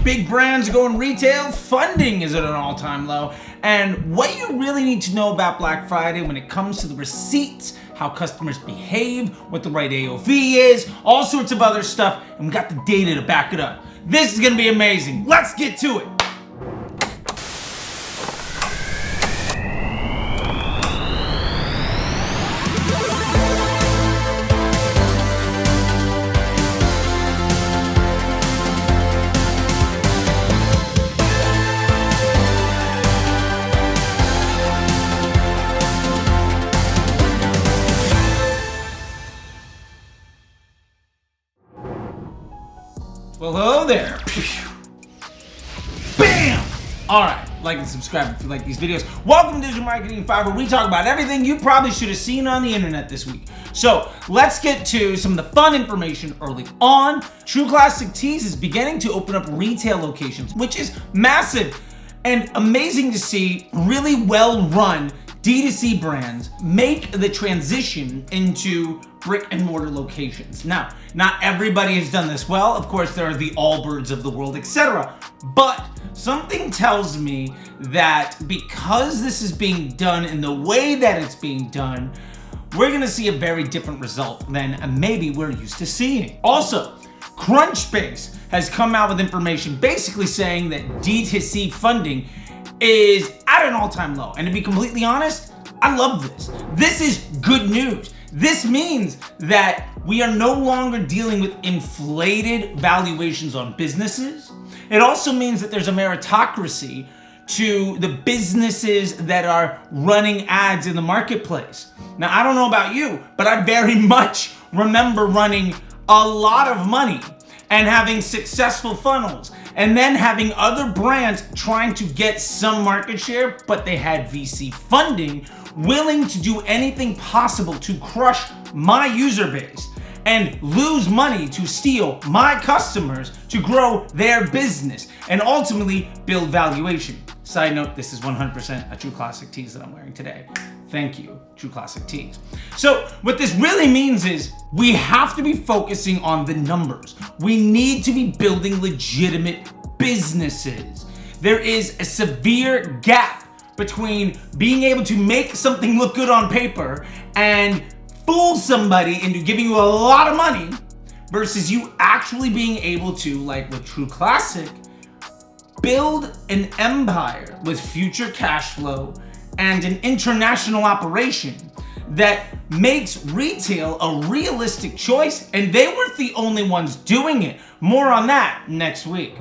big brands are going retail, funding is at an all-time low, and what you really need to know about Black Friday when it comes to the receipts, how customers behave, what the right AOV is, all sorts of other stuff, and we got the data to back it up. This is gonna be amazing. Let's get to it. Well, hello there. Bam! Alright, like and subscribe if you like these videos. Welcome to Digital Marketing 5, where we talk about everything you probably should have seen on the internet this week. So, let's get to some of the fun information early on. True Classic Tees is beginning to open up retail locations, which is massive and amazing to see really well-run DTC brands make the transition into brick-and-mortar locations. Now, not everybody has done this well. Of course, there are the Allbirds of the world, etc. But something tells me that because this is being done in the way that it's being done, we're gonna see a very different result than maybe we're used to seeing. Also, Crunchbase has come out with information basically saying that DTC funding is at an all-time low. And to be completely honest, I love this. This is good news. This means that we are no longer dealing with inflated valuations on businesses. It also means that there's a meritocracy to the businesses that are running ads in the marketplace. Now, I don't know about you, but I very much remember running a lot of money and having successful funnels, and then having other brands trying to get some market share, but they had VC funding, willing to do anything possible to crush my user base and lose money to steal my customers to grow their business and ultimately build valuation. Side note, this is 100% a True Classic Tees that I'm wearing today. Thank you, True Classic Tees. So what this really means is we have to be focusing on the numbers. We need to be building legitimate businesses. There is a severe gap between being able to make something look good on paper and fool somebody into giving you a lot of money versus you actually being able to, like with True Classic, build an empire with future cash flow and an international operation that makes retail a realistic choice, and they weren't the only ones doing it. More on that next week.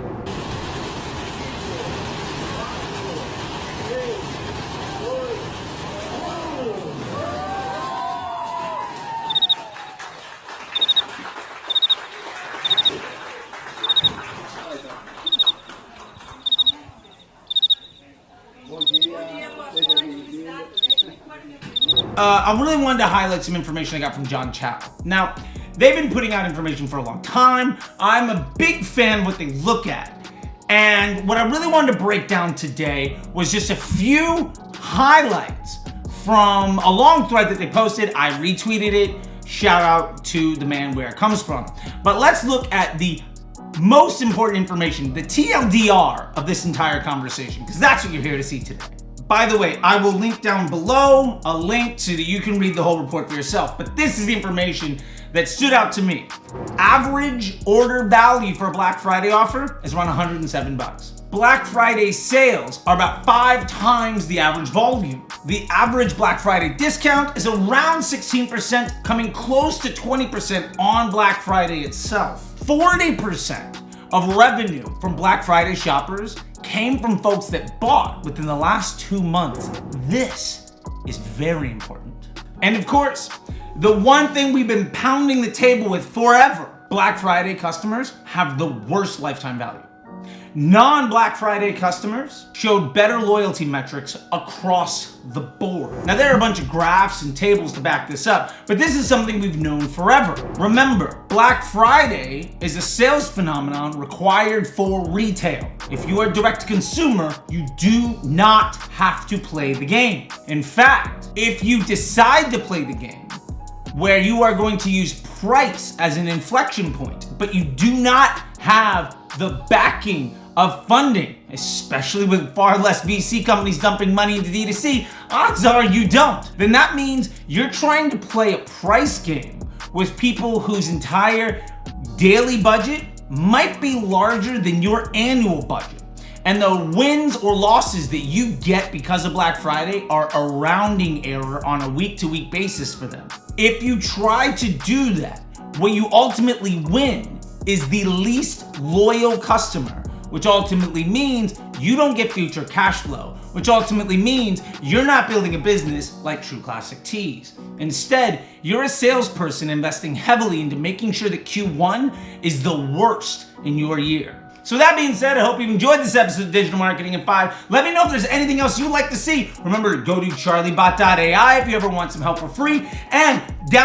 I really wanted to highlight some information I got from John Chow. Now, they've been putting out information for a long time. I'm a big fan of what they look at. And what I really wanted to break down today was just a few highlights from a long thread that they posted. I retweeted it. Shout out to the man where it comes from. But let's look at the most important information, the TLDR of this entire conversation, because that's what you're here to see today. By the way, I will link down below a link so that you can read the whole report for yourself, but this is the information that stood out to me. Average order value for a Black Friday offer is around 107 bucks. Black Friday sales are about 5 times the average volume. The average Black Friday discount is around 16%, coming close to 20% on Black Friday itself. 40% of revenue from Black Friday shoppers came from folks that bought within the last 2 months. This is very important. And of course, the one thing we've been pounding the table with forever, Black Friday customers have the worst lifetime value. Non-Black Friday customers showed better loyalty metrics across the board. Now, there are a bunch of graphs and tables to back this up, but this is something we've known forever. Remember, Black Friday is a sales phenomenon required for retail. If you are direct to consumer, you do not have to play the game. In fact, if you decide to play the game, where you are going to use price as an inflection point, but you do not have the backing of funding, especially with far less VC companies dumping money into DTC, odds are you don't. Then that means you're trying to play a price game with people whose entire daily budget might be larger than your annual budget. And the wins or losses that you get because of Black Friday are a rounding error on a week-to-week basis for them. If you try to do that, what you ultimately win is the least loyal customer, which ultimately means you don't get future cash flow, which ultimately means you're not building a business like True Classic Tees. Instead, you're a salesperson investing heavily into making sure that Q1 is the worst in your year. So that being said, I hope you enjoyed this episode of Digital Marketing in 5. Let me know if there's anything else you'd like to see. Remember to go to CharleyBot.ai if you ever want some help for free. And down